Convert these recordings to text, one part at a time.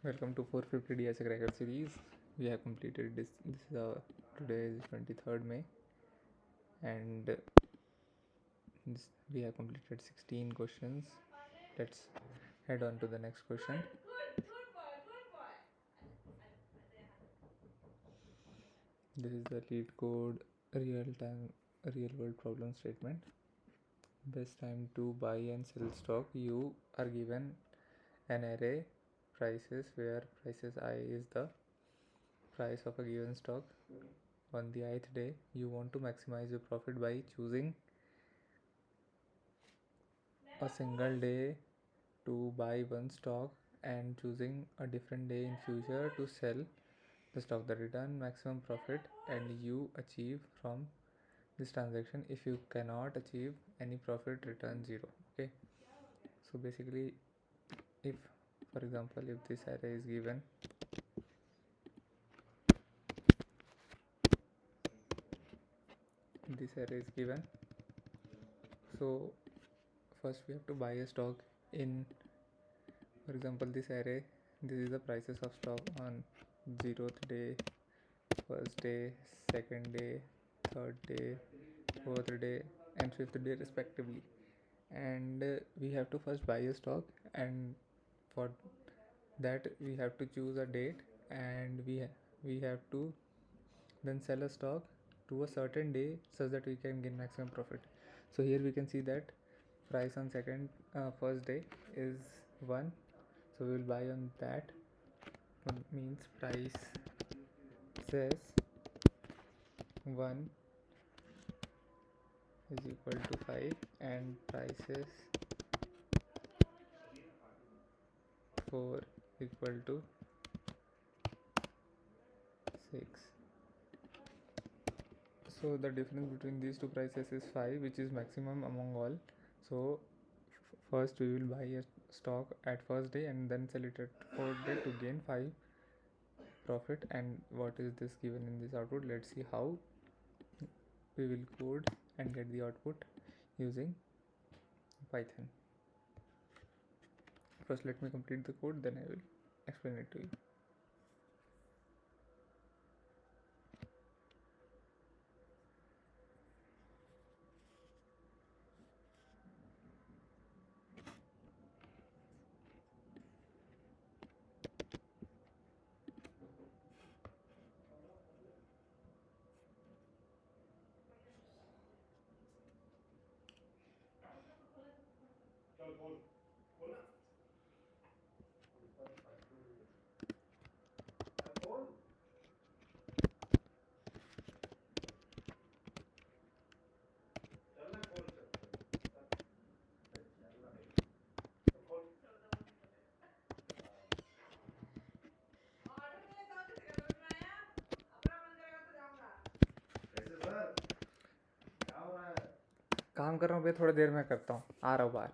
Welcome to 450 DSA Cracker Series. We have completed this. Today is 23rd May, and we have completed 16 questions. Let's head on to the next question. This is the lead code real world problem statement. Best time to buy and sell stock. You are given an array prices where prices I is the price of a given stock. On the ith day, you want to maximize your profit by choosing a single day to buy one stock and choosing a different day in future to sell the stock. The return maximum profit and you achieve from this transaction. If you cannot achieve any profit, return 0. Okay, so basically, if for example if this array is given, so first we have to buy a stock in, for example, this array. This is the prices of stock on 0th day, first day, second day, third day, fourth day, and fifth day respectively. And we have to first buy a stock, and for that we have to choose a date, and we have to then sell a stock to a certain day such that we can gain maximum profit. So here we can see that price on first day is 1, so we will buy on that. Means price says 1 is equal to 5 and prices 4 equal to 6. So the difference between these two prices is 5, which is maximum among all. So first we will buy a stock at first day and then sell it at fourth day to gain 5 profit. And what is this given in this output? Let's see how we will code and get the output using Python. First let me complete the code, then I will explain it to you. काम कर रहा हूँ भैया, थोड़ी देर में करता हूँ, आ रहा हूँ बाहर.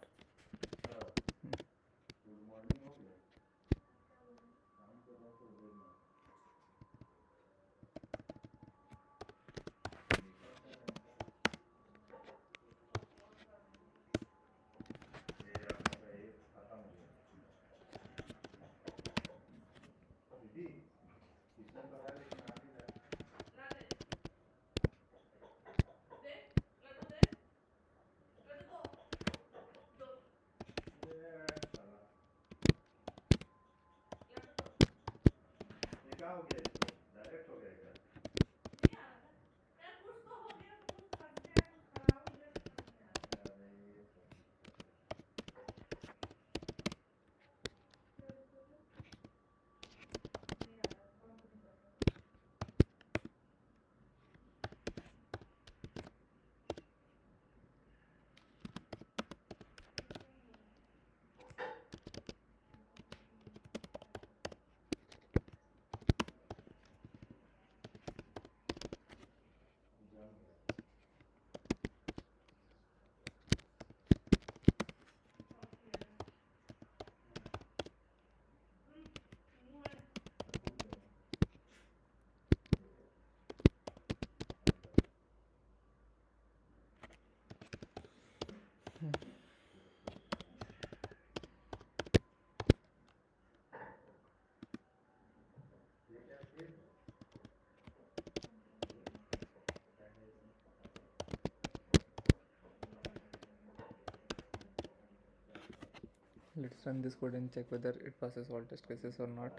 Let's run this code and check whether it passes all test cases or not.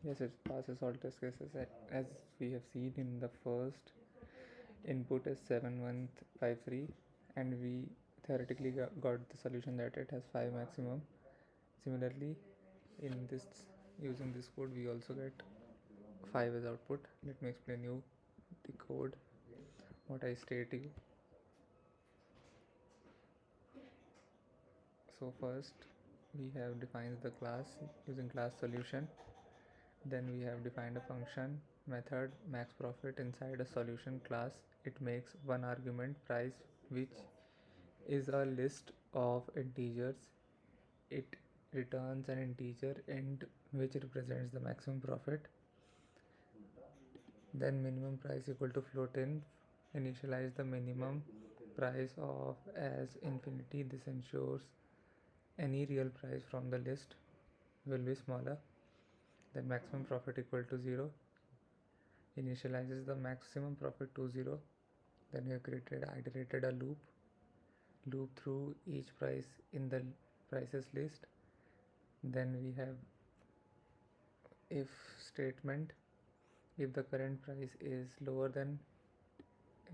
Yes, it passes all test cases. As we have seen in the first input is 7153, and we theoretically got the solution that it has 5 maximum. Similarly, in this, using this code, we also get 5 as output. Let me explain you the code, what I state you. So first we have defined the class using class solution. Then we have defined a function method max profit inside a solution class. It makes one argument price, which is a list of integers. It returns an integer int which represents the maximum profit. Then minimum price equal to float in. Initialize the minimum price of as infinity. This ensures any real price from the list will be smaller. Then maximum profit equal to 0. Initializes the maximum profit to 0. Then we have iterated a loop through each price in the prices list. Then we have if statement. If the current price is lower than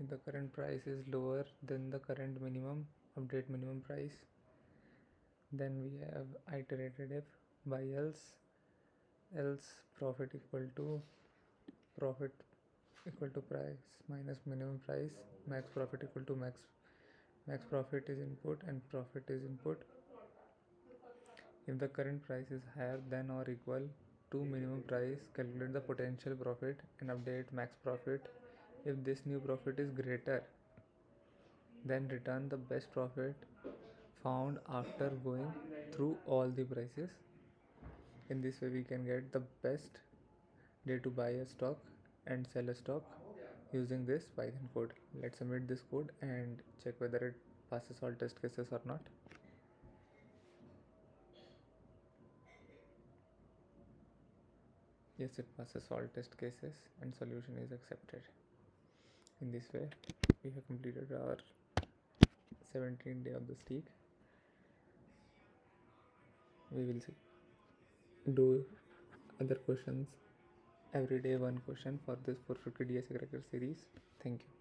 the current minimum, update minimum price. Then we have iterated if by else profit equal to price minus minimum price, max profit equal to max profit is input and profit is input. If the current price is higher than or equal to minimum price, calculate the potential profit and update max profit. If this new profit is greater, then return the best profit found after going through all the prices. In this way we can get the best day to buy a stock and sell a stock using this Python code. Let's submit this code and check whether it passes all test cases or not. Yes, it passes all test cases and solution is accepted. In this way we have completed our 17th day of the streak. We will do other questions every day, one question for this 450 DSA Cracker series. Thank you.